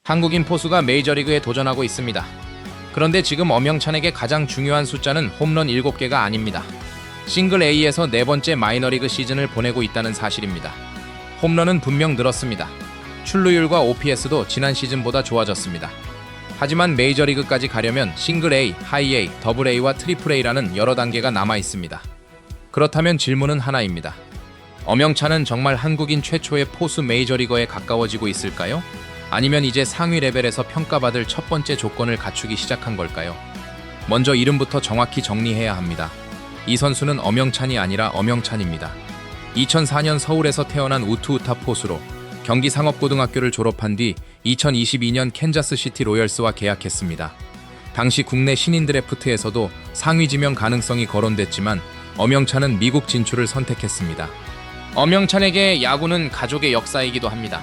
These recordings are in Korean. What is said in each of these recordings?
한국인 포수가 메이저리그에 도전하고 있습니다. 그런데 지금 엄영찬에게 가장 중요한 숫자는 홈런 7개가 아닙니다. 싱글 A에서 네 번째 마이너리그 시즌을 보내고 있다는 사실입니다. 홈런은 분명 늘었습니다. 출루율과 OPS도 지난 시즌보다 좋아졌습니다. 하지만 메이저리그까지 가려면 싱글 A, 하이 A, 더블 A와 트리플 A라는 여러 단계가 남아 있습니다. 그렇다면 질문은 하나입니다. 엄영찬은 정말 한국인 최초의 포수 메이저리거에 가까워지고 있을까요? 아니면 이제 상위 레벨에서 평가받을 첫 번째 조건을 갖추기 시작한 걸까요? 먼저 이름부터 정확히 정리해야 합니다. 이 선수는 엄영찬이 아니라 엄영찬입니다. 2004년 서울에서 태어난 우투우타 포수로 경기상업고등학교를 졸업한 뒤 2022년 캔자스시티 로열스와 계약했습니다. 당시 국내 신인 드래프트에서도 상위 지명 가능성이 거론됐지만 엄영찬은 미국 진출을 선택했습니다. 엄영찬에게 야구는 가족의 역사이기도 합니다.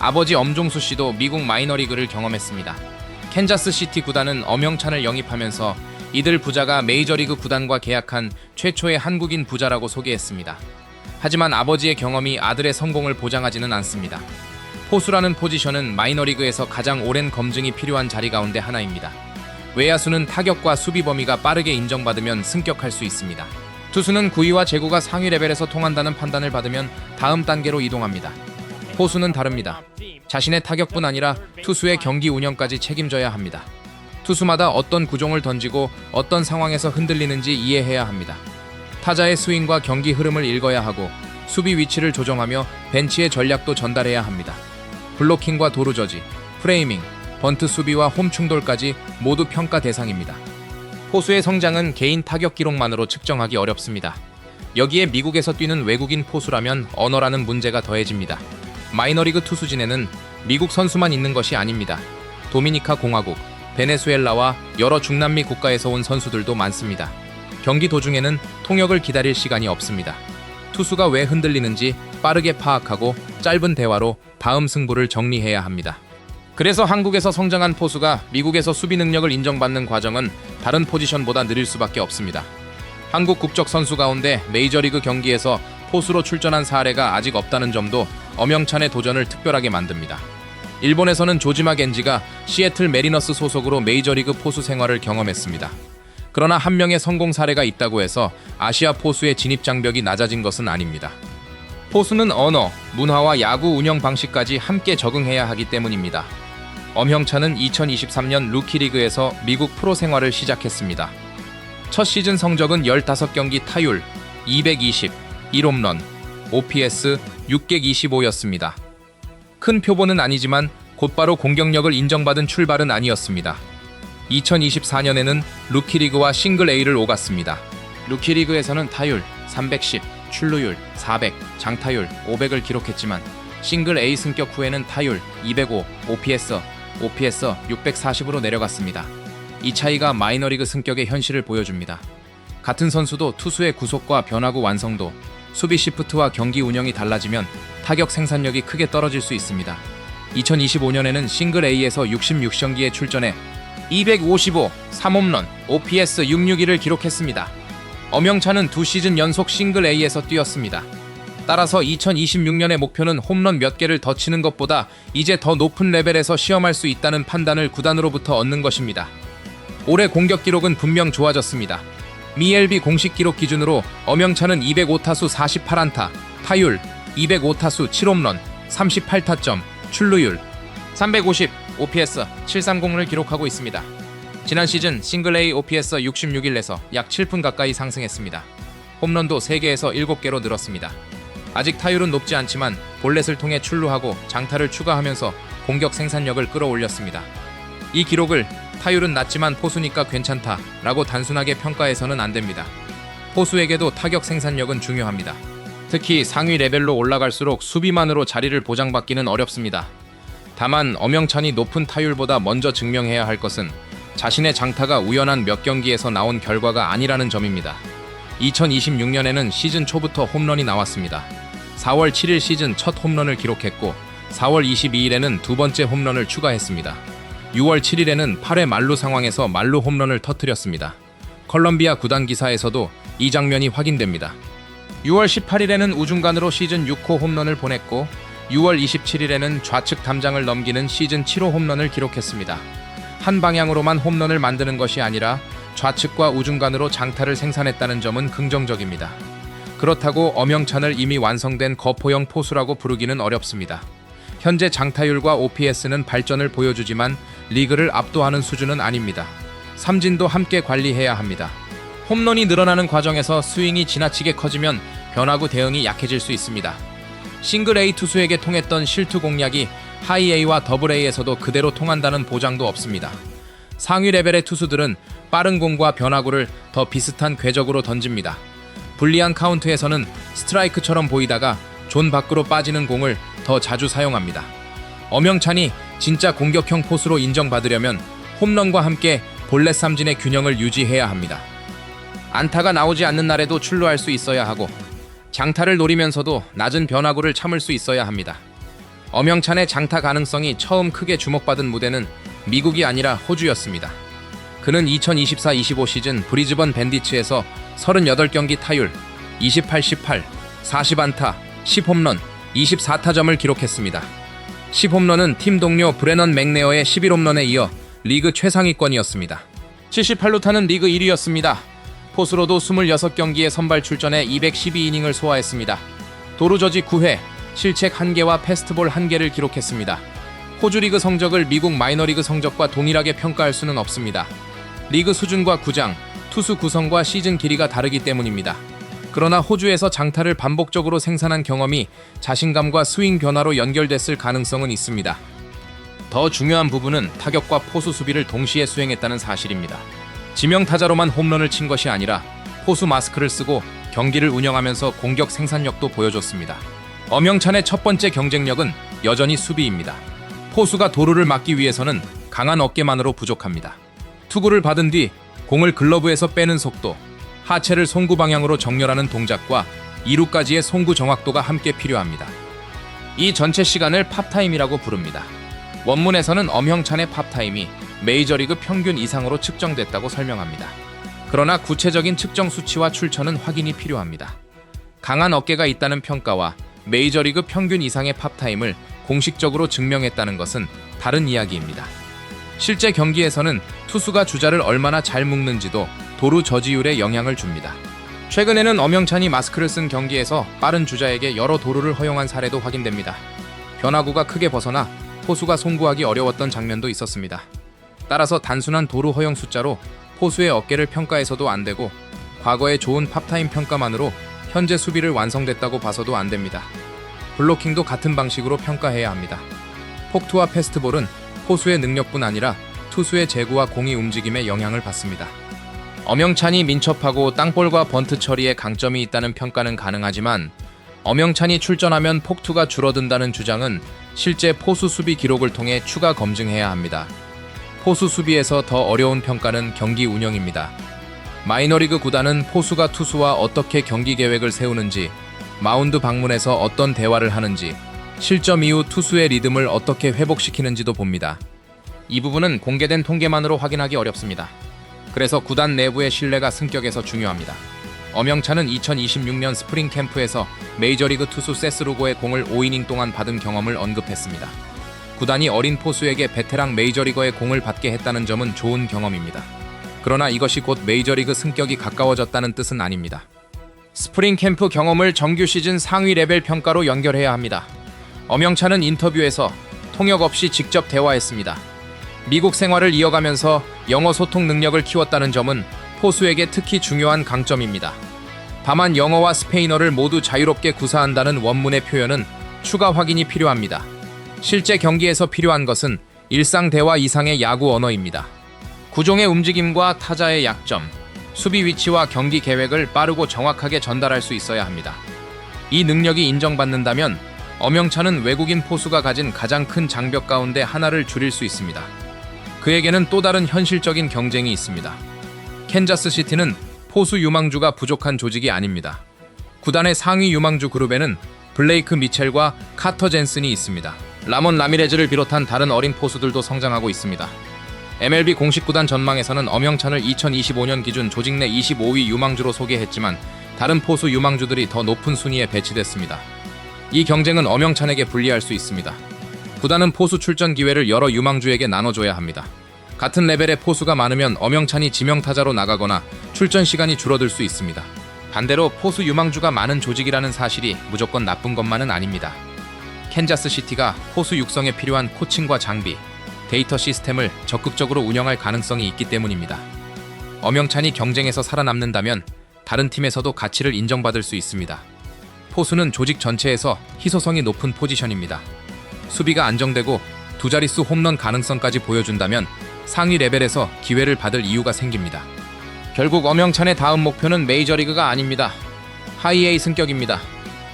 아버지 엄종수 씨도 미국 마이너리그를 경험했습니다. 캔자스시티 구단은 엄영찬을 영입하면서 이들 부자가 메이저리그 구단과 계약한 최초의 한국인 부자라고 소개했습니다. 하지만 아버지의 경험이 아들의 성공을 보장하지는 않습니다. 포수라는 포지션은 마이너리그에서 가장 오랜 검증이 필요한 자리 가운데 하나입니다. 외야수는 타격과 수비 범위가 빠르게 인정받으면 승격할 수 있습니다. 투수는 구위와 제구가 상위 레벨에서 통한다는 판단을 받으면 다음 단계로 이동합니다. 포수는 다릅니다. 자신의 타격뿐 아니라 투수의 경기 운영까지 책임져야 합니다. 투수마다 어떤 구종을 던지고 어떤 상황에서 흔들리는지 이해해야 합니다. 타자의 스윙과 경기 흐름을 읽어야 하고 수비 위치를 조정하며 벤치의 전략도 전달해야 합니다. 블로킹과 도루 저지, 프레이밍, 번트 수비와 홈 충돌까지 모두 평가 대상입니다. 포수의 성장은 개인 타격 기록만으로 측정하기 어렵습니다. 여기에 미국에서 뛰는 외국인 포수라면 언어라는 문제가 더해집니다. 마이너리그 투수진에는 미국 선수만 있는 것이 아닙니다. 도미니카 공화국, 베네수엘라와 여러 중남미 국가에서 온 선수들도 많습니다. 경기 도중에는 통역을 기다릴 시간이 없습니다. 투수가 왜 흔들리는지 빠르게 파악하고 짧은 대화로 다음 승부를 정리해야 합니다. 그래서 한국에서 성장한 포수가 미국에서 수비 능력을 인정받는 과정은 다른 포지션보다 느릴 수밖에 없습니다. 한국 국적 선수 가운데 메이저리그 경기에서 포수로 출전한 사례가 아직 없다는 점도 엄영찬의 도전을 특별하게 만듭니다. 일본에서는 조지마 겐지가 시애틀 메리너스 소속으로 메이저리그 포수 생활을 경험했습니다. 그러나 한 명의 성공 사례가 있다고 해서 아시아 포수의 진입 장벽이 낮아진 것은 아닙니다. 포수는 언어, 문화와 야구 운영 방식까지 함께 적응해야 하기 때문입니다. 엄영찬은 2023년 루키리그에서 미국 프로 생활을 시작했습니다. 첫 시즌 성적은 15경기 타율 220, 1홈런, OPS 625였습니다. 큰 표본은 아니지만 곧바로 공격력을 인정받은 출발은 아니었습니다. 2024년에는 루키리그와 싱글 A를 오갔습니다. 루키리그에서는 타율 310, 출루율 400, 장타율 500을 기록했지만 싱글 A 승격 후에는 타율 205, OPS 640으로 내려갔습니다. 이 차이가 마이너리그 승격의 현실을 보여줍니다. 같은 선수도 투수의 구속과 변화구 완성도, 수비 시프트와 경기 운영이 달라지면 타격 생산력이 크게 떨어질 수 있습니다. 2025년에는 싱글 A에서 66경기에 출전해 255, 3홈런, OPS 661을 기록했습니다. 엄영찬은 2시즌 연속 싱글 A에서 뛰었습니다. 따라서 2026년의 목표는 홈런 몇 개를 더 치는 것보다 이제 더 높은 레벨에서 시험할 수 있다는 판단을 구단으로부터 얻는 것입니다. 올해 공격 기록은 분명 좋아졌습니다. MLB 공식 기록 기준으로 엄영찬은 205타수 48안타, 타율 205타수 7홈런, 38타점, 출루율 350, OPS 730을 기록하고 있습니다. 지난 시즌 싱글 A OPS 66일에서 약 7푼 가까이 상승했습니다. 홈런도 3개에서 7개로 늘었습니다. 아직 타율은 높지 않지만 볼넷을 통해 출루하고 장타를 추가하면서 공격 생산력을 끌어올렸습니다. 이 기록을 타율은 낮지만 포수니까 괜찮다 라고 단순하게 평가해서는 안 됩니다. 포수에게도 타격 생산력은 중요합니다. 특히 상위 레벨로 올라갈수록 수비만으로 자리를 보장받기는 어렵습니다. 다만 엄영찬이 높은 타율보다 먼저 증명해야 할 것은 자신의 장타가 우연한 몇 경기에서 나온 결과가 아니라는 점입니다. 2026년에는 시즌 초부터 홈런이 나왔습니다. 4월 7일 시즌 첫 홈런을 기록했고 4월 22일에는 두 번째 홈런을 추가했습니다. 6월 7일에는 8회 만루 상황에서 만루 홈런을 터뜨렸습니다. 컬럼비아 구단 기사에서도 이 장면이 확인됩니다. 6월 18일에는 우중간으로 시즌 6호 홈런을 보냈고 6월 27일에는 좌측 담장을 넘기는 시즌 7호 홈런을 기록했습니다. 한 방향으로만 홈런을 만드는 것이 아니라 좌측과 우중간으로 장타를 생산했다는 점은 긍정적입니다. 그렇다고 엄영찬을 이미 완성된 거포형 포수라고 부르기는 어렵습니다. 현재 장타율과 OPS는 발전을 보여주지만 리그를 압도하는 수준은 아닙니다. 삼진도 함께 관리해야 합니다. 홈런이 늘어나는 과정에서 스윙이 지나치게 커지면 변화구 대응이 약해질 수 있습니다. 싱글 A 투수에게 통했던 실투 공략이 하이 A와 더블 A에서도 그대로 통한다는 보장도 없습니다. 상위 레벨의 투수들은 빠른 공과 변화구를 더 비슷한 궤적으로 던집니다. 불리한 카운트에서는 스트라이크처럼 보이다가 존 밖으로 빠지는 공을 더 자주 사용합니다. 엄영찬이 진짜 공격형 포수로 인정받으려면 홈런과 함께 볼넷 삼진의 균형을 유지해야 합니다. 안타가 나오지 않는 날에도 출루할 수 있어야 하고 장타를 노리면서도 낮은 변화구를 참을 수 있어야 합니다. 엄영찬의 장타 가능성이 처음 크게 주목받은 무대는 미국이 아니라 호주였습니다. 그는 2024-25 시즌 브리즈번 밴디츠에서 38경기 타율, 28-18, 40안타, 10홈런, 24타점을 기록했습니다. 10홈런은 팀 동료 브레넌 맥네어의 11홈런에 이어 리그 최상위권이었습니다. 78루타는 리그 1위였습니다. 포수로도 26경기에 선발 출전해 212이닝을 소화했습니다. 도루저지 9회, 실책 1개와 패스트볼 1개를 기록했습니다. 호주 리그 성적을 미국 마이너리그 성적과 동일하게 평가할 수는 없습니다. 리그 수준과 구장, 투수 구성과 시즌 길이가 다르기 때문입니다. 그러나 호주에서 장타를 반복적으로 생산한 경험이 자신감과 스윙 변화로 연결됐을 가능성은 있습니다. 더 중요한 부분은 타격과 포수 수비를 동시에 수행했다는 사실입니다. 지명타자로만 홈런을 친 것이 아니라 포수 마스크를 쓰고 경기를 운영하면서 공격 생산력도 보여줬습니다. 엄영찬의 첫 번째 경쟁력은 여전히 수비입니다. 포수가 도루를 막기 위해서는 강한 어깨만으로 부족합니다. 투구를 받은 뒤 공을 글러브에서 빼는 속도, 하체를 송구 방향으로 정렬하는 동작과 2루까지의 송구 정확도가 함께 필요합니다. 이 전체 시간을 팝타임이라고 부릅니다. 원문에서는 엄영찬의 팝타임이 메이저리그 평균 이상으로 측정됐다고 설명합니다. 그러나 구체적인 측정 수치와 출처는 확인이 필요합니다. 강한 어깨가 있다는 평가와 메이저리그 평균 이상의 팝타임을 공식적으로 증명했다는 것은 다른 이야기입니다. 실제 경기에서는 투수가 주자를 얼마나 잘 묶는지도 도루 저지율에 영향을 줍니다. 최근에는 엄영찬이 마스크를 쓴 경기에서 빠른 주자에게 여러 도루를 허용한 사례도 확인됩니다. 변화구가 크게 벗어나 포수가 송구하기 어려웠던 장면도 있었습니다. 따라서 단순한 도루 허용 숫자로 포수의 어깨를 평가해서도 안 되고 과거의 좋은 팝타임 평가만으로 현재 수비를 완성됐다고 봐서도 안 됩니다. 블로킹도 같은 방식으로 평가해야 합니다. 폭투와 패스트볼은 포수의 능력뿐 아니라 투수의 제구와 공이 움직임에 영향을 받습니다. 엄영찬이 민첩하고 땅볼과 번트 처리에 강점이 있다는 평가는 가능하지만 엄영찬이 출전하면 폭투가 줄어든다는 주장은 실제 포수 수비 기록을 통해 추가 검증해야 합니다. 포수 수비에서 더 어려운 평가는 경기 운영입니다. 마이너리그 구단은 포수가 투수와 어떻게 경기 계획을 세우는지, 마운드 방문해서 어떤 대화를 하는지, 실점 이후 투수의 리듬을 어떻게 회복시키는지도 봅니다. 이 부분은 공개된 통계만으로 확인하기 어렵습니다. 그래서 구단 내부의 신뢰가 승격에서 중요합니다. 엄영찬은 2026년 스프링 캠프에서 메이저리그 투수 세스 루고의 공을 5이닝 동안 받은 경험을 언급했습니다. 구단이 어린 포수에게 베테랑 메이저리거의 공을 받게 했다는 점은 좋은 경험입니다. 그러나 이것이 곧 메이저리그 승격이 가까워졌다는 뜻은 아닙니다. 스프링 캠프 경험을 정규 시즌 상위 레벨 평가로 연결해야 합니다. 엄영찬은 인터뷰에서 통역 없이 직접 대화했습니다. 미국 생활을 이어가면서 영어 소통 능력을 키웠다는 점은 포수에게 특히 중요한 강점입니다. 다만 영어와 스페인어를 모두 자유롭게 구사한다는 원문의 표현은 추가 확인이 필요합니다. 실제 경기에서 필요한 것은 일상 대화 이상의 야구 언어입니다. 구종의 움직임과 타자의 약점, 수비 위치와 경기 계획을 빠르고 정확하게 전달할 수 있어야 합니다. 이 능력이 인정받는다면 엄영찬은 외국인 포수가 가진 가장 큰 장벽 가운데 하나를 줄일 수 있습니다. 그에게는 또 다른 현실적인 경쟁이 있습니다. 캔자스시티는 포수 유망주가 부족한 조직이 아닙니다. 구단의 상위 유망주 그룹에는 블레이크 미첼과 카터 젠슨이 있습니다. 라몬 라미레즈를 비롯한 다른 어린 포수들도 성장하고 있습니다. MLB 공식 구단 전망에서는 엄영찬을 2025년 기준 조직 내 25위 유망주로 소개했지만 다른 포수 유망주들이 더 높은 순위에 배치됐습니다. 이 경쟁은 엄영찬에게 불리할 수 있습니다. 구단은 포수 출전 기회를 여러 유망주에게 나눠줘야 합니다. 같은 레벨의 포수가 많으면 엄영찬이 지명타자로 나가거나 출전 시간이 줄어들 수 있습니다. 반대로 포수 유망주가 많은 조직이라는 사실이 무조건 나쁜 것만은 아닙니다. 캔자스시티가 포수 육성에 필요한 코칭과 장비, 데이터 시스템을 적극적으로 운영할 가능성이 있기 때문입니다. 엄영찬이 경쟁에서 살아남는다면 다른 팀에서도 가치를 인정받을 수 있습니다. 포수는 조직 전체에서 희소성이 높은 포지션입니다. 수비가 안정되고 두 자릿수 홈런 가능성까지 보여준다면 상위 레벨에서 기회를 받을 이유가 생깁니다. 결국 엄영찬의 다음 목표는 메이저리그가 아닙니다. 하이에이 승격입니다.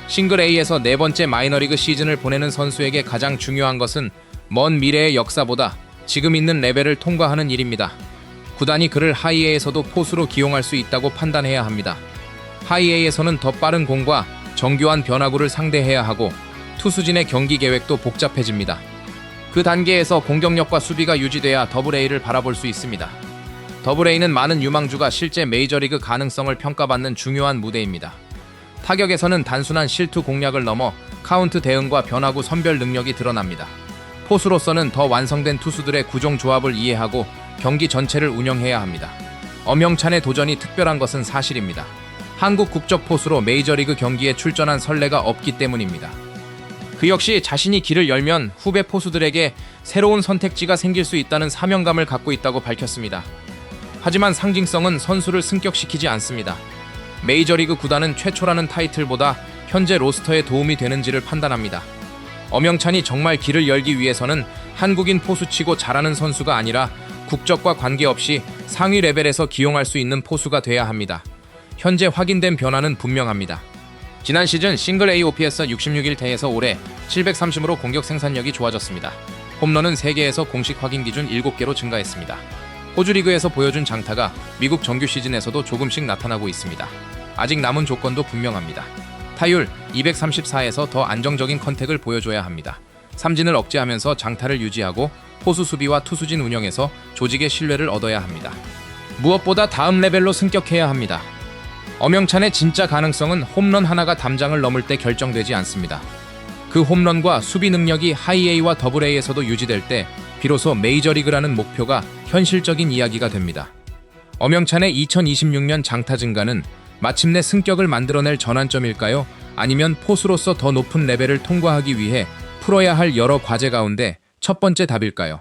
싱글 A에서 네 번째 마이너리그 시즌을 보내는 선수에게 가장 중요한 것은 먼 미래의 역사보다 지금 있는 레벨을 통과하는 일입니다. 구단이 그를 하이에이에서도 포수로 기용할 수 있다고 판단해야 합니다. 하이에이에서는 더 빠른 공과 정교한 변화구를 상대해야 하고 투수진의 경기 계획도 복잡해집니다. 그 단계에서 공격력과 수비가 유지돼야 더블A를 바라볼 수 있습니다. 더블A는 많은 유망주가 실제 메이저리그 가능성을 평가받는 중요한 무대입니다. 타격에서는 단순한 실투 공략을 넘어 카운트 대응과 변화구 선별 능력이 드러납니다. 포수로서는 더 완성된 투수들의 구종 조합을 이해하고 경기 전체를 운영해야 합니다. 엄영찬의 도전이 특별한 것은 사실입니다. 한국 국적 포수로 메이저리그 경기에 출전한 선례가 없기 때문입니다. 그 역시 자신이 길을 열면 후배 포수들에게 새로운 선택지가 생길 수 있다는 사명감을 갖고 있다고 밝혔습니다. 하지만 상징성은 선수를 승격시키지 않습니다. 메이저리그 구단은 최초라는 타이틀보다 현재 로스터에 도움이 되는지를 판단합니다. 엄영찬이 정말 길을 열기 위해서는 한국인 포수치고 잘하는 선수가 아니라 국적과 관계없이 상위 레벨에서 기용할 수 있는 포수가 돼야 합니다. 현재 확인된 변화는 분명합니다. 지난 시즌 싱글 A OPS 66일 대에서 올해 730으로 공격 생산력이 좋아졌습니다. 홈런은 3개에서 공식 확인 기준 7개로 증가했습니다. 호주 리그에서 보여준 장타가 미국 정규 시즌에서도 조금씩 나타나고 있습니다. 아직 남은 조건도 분명합니다. 타율 234에서 더 안정적인 컨택을 보여줘야 합니다. 삼진을 억제하면서 장타를 유지하고 포수 수비와 투수진 운영에서 조직의 신뢰를 얻어야 합니다. 무엇보다 다음 레벨로 승격해야 합니다. 엄영찬의 진짜 가능성은 홈런 하나가 담장을 넘을 때 결정되지 않습니다. 그 홈런과 수비 능력이 하이에이와 더블에이에서도 유지될 때 비로소 메이저리그라는 목표가 현실적인 이야기가 됩니다. 엄영찬의 2026년 장타 증가는 마침내 승격을 만들어낼 전환점일까요? 아니면 포수로서 더 높은 레벨을 통과하기 위해 풀어야 할 여러 과제 가운데 첫 번째 답일까요?